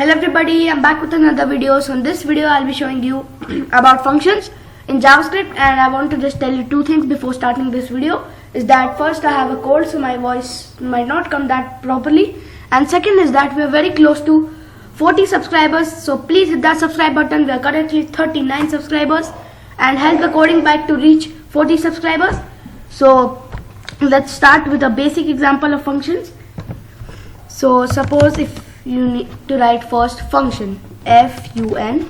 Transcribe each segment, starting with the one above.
Hello everybody, I'm back with another video. So in this video I'll be showing you about functions in JavaScript, and I want to just tell you two things before starting this video. Is that first, I have a cold, so my voice might not come that properly, and second is that we are very close to 40 subscribers, so please hit that subscribe button. We are currently 39 subscribers and help the coding bike to reach 40 subscribers. So let's start with a basic example of functions. So suppose if you need to write first function fun,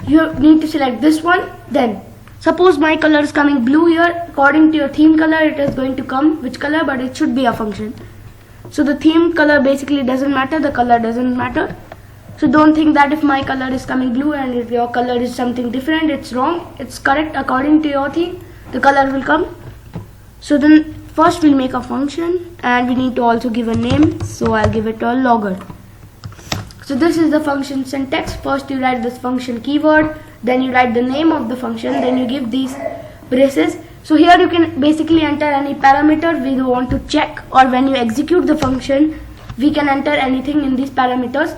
you need to select this one. Then suppose my color is coming blue here. According to your theme color, it is going to come which color, but it should be a function. So the theme color basically doesn't matter, the color doesn't matter. So don't think that if my color is coming blue and if your color is something different, it's wrong. It's correct according to your theme, the color will come. So then first we'll make a function, and we need to also give a name. So I'll give it a logger. So this is the function syntax. First you write this function keyword, then you write the name of the function, then you give these braces. So here you can basically enter any parameter we want to check, or when you execute the function we can enter anything in these parameters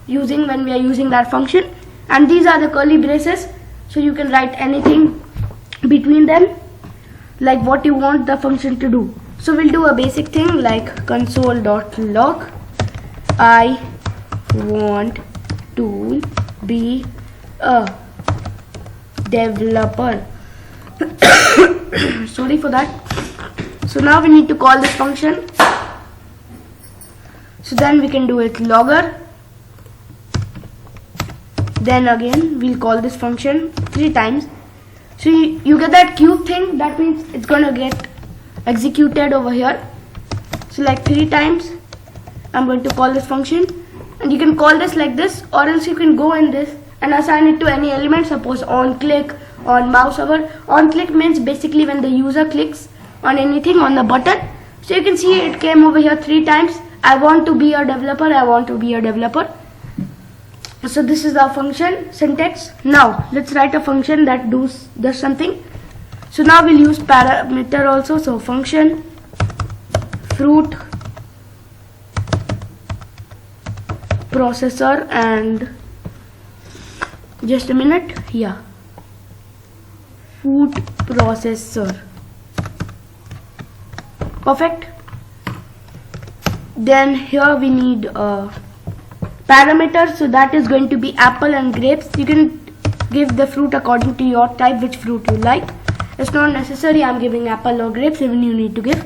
when we are using that function. And these are the curly braces, so you can write anything between them, like what you want the function to do. So we'll do a basic thing like console.log I want to be a developer. Sorry for that. So now we need to call this function. So then we can do it logger. Then again we'll call this function 3 times. So you get that cube thing, that means it's gonna get executed over here. So like 3 times I'm going to call this function, and you can call this like this, or else you can go in this and assign it to any element. Suppose on click, on mouse over. On click means basically when the user clicks on anything on the button. So you can see it came over here 3 times. I want to be a developer, I want to be a developer. So this is our function syntax. Now let's write a function that does something. So now we'll use parameter also. So function fruit processor, and just a minute, food processor. Perfect. Then here we need a parameter, so that is going to be apple and grapes. You can give the fruit according to your type, which fruit you like. It's not necessary I'm giving apple or grapes, even you need to give.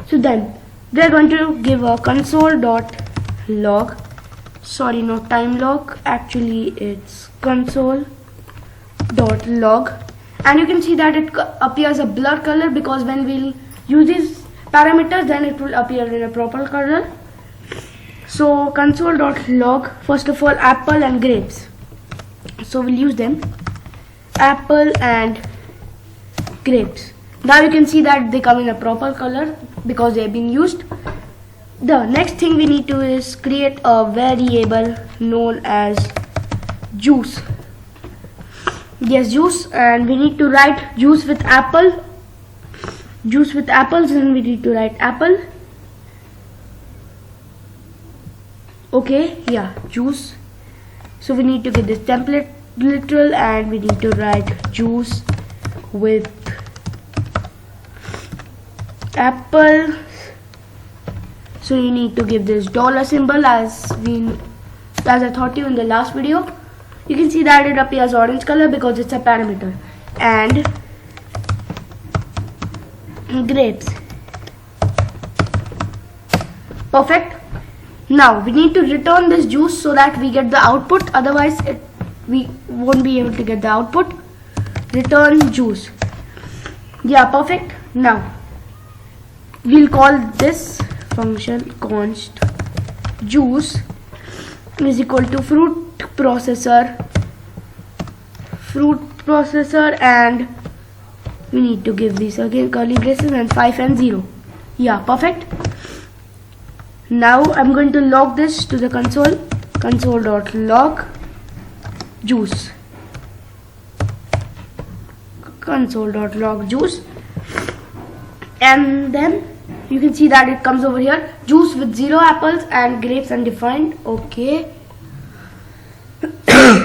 So then we are going to give a console.log, sorry, not time log, actually it's console.log, and you can see that it appears a blur color, because when we'll use these parameters then it will appear in a proper color. So console.log, first of all apple and grapes, so we'll use them, apple and grapes. Now you can see that they come in a proper color because they have been used. The next thing we need to is create a variable known as juice. Yes, juice, and we need to write juice with apple. Juice with apples, and we need to write apple. Okay, juice. So we need to get this template literal, and we need to write juice with apple. So you need to give this dollar symbol as I taught you in the last video. You can see that it appears orange color because it's a parameter. And grapes. Perfect. Now we need to return this juice so that we get the output, otherwise we won't be able to get the output. Return juice. Perfect. Now we'll call this function const juice is equal to fruit processor, and we need to give these again curly braces and 5 and 0. Perfect. Now I'm going to log this to the console.log juice, and then you can see that it comes over here, juice with 0 apples and grapes undefined. Okay,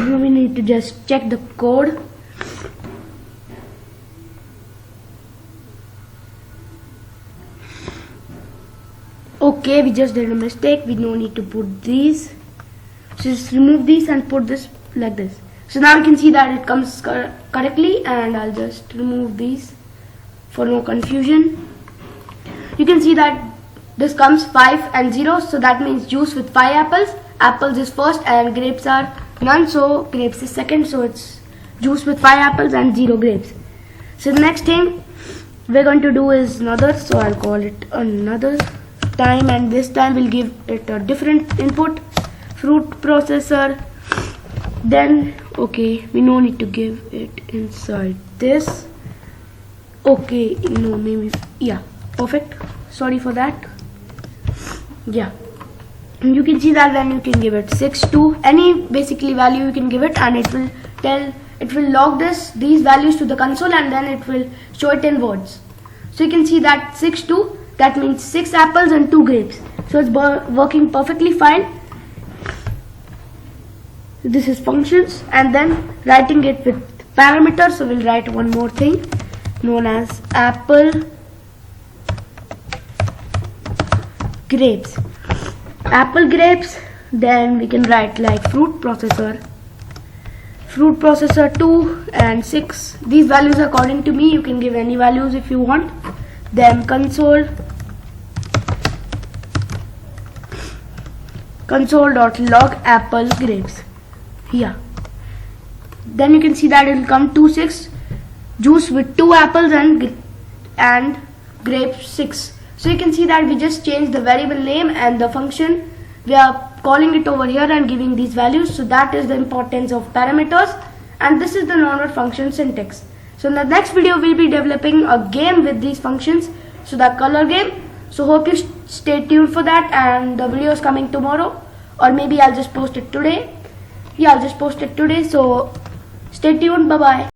Now we need to just check the code. Okay, we just did a mistake. We no need to put these. So just remove these and put this like this. So now you can see that it comes correctly, and I'll just remove these for no confusion. You can see that this comes 5 and 0, so that means juice with 5 apples. Apples is first and grapes are none, so grapes is second, so it's juice with 5 apples and 0 grapes. So the next thing we're going to do is another, so I'll call it another time, and this time we'll give it a different input, fruit processor. Then okay, we no need to give it inside this. Okay, no, maybe, yeah, perfect, sorry for that. Yeah, and you can see that then you can give it 6 to any basically value you can give it, and it will log these values to the console, and then it will show it in words. So you can see that 6 to, that means 6 apples and 2 grapes. So it's working perfectly fine. This is functions, and then writing it with parameters. So we'll write one more thing known as apple grapes. Apple grapes, then we can write like fruit processor 2 and 6. These values are according to me, you can give any values if you want. Then console.log apple grapes. Yeah, then you can see that it will come 2 6, juice with 2 apples and grapes 6. So you can see that we just changed the variable name and the function. We are calling it over here and giving these values. So that is the importance of parameters, and this is the normal function syntax. So in the next video we'll be developing a game with these functions, so the color game. So hope you stay tuned for that, and the video is coming tomorrow, or maybe I'll just post it today. Yeah, I'll just post it today, so stay tuned. Bye bye.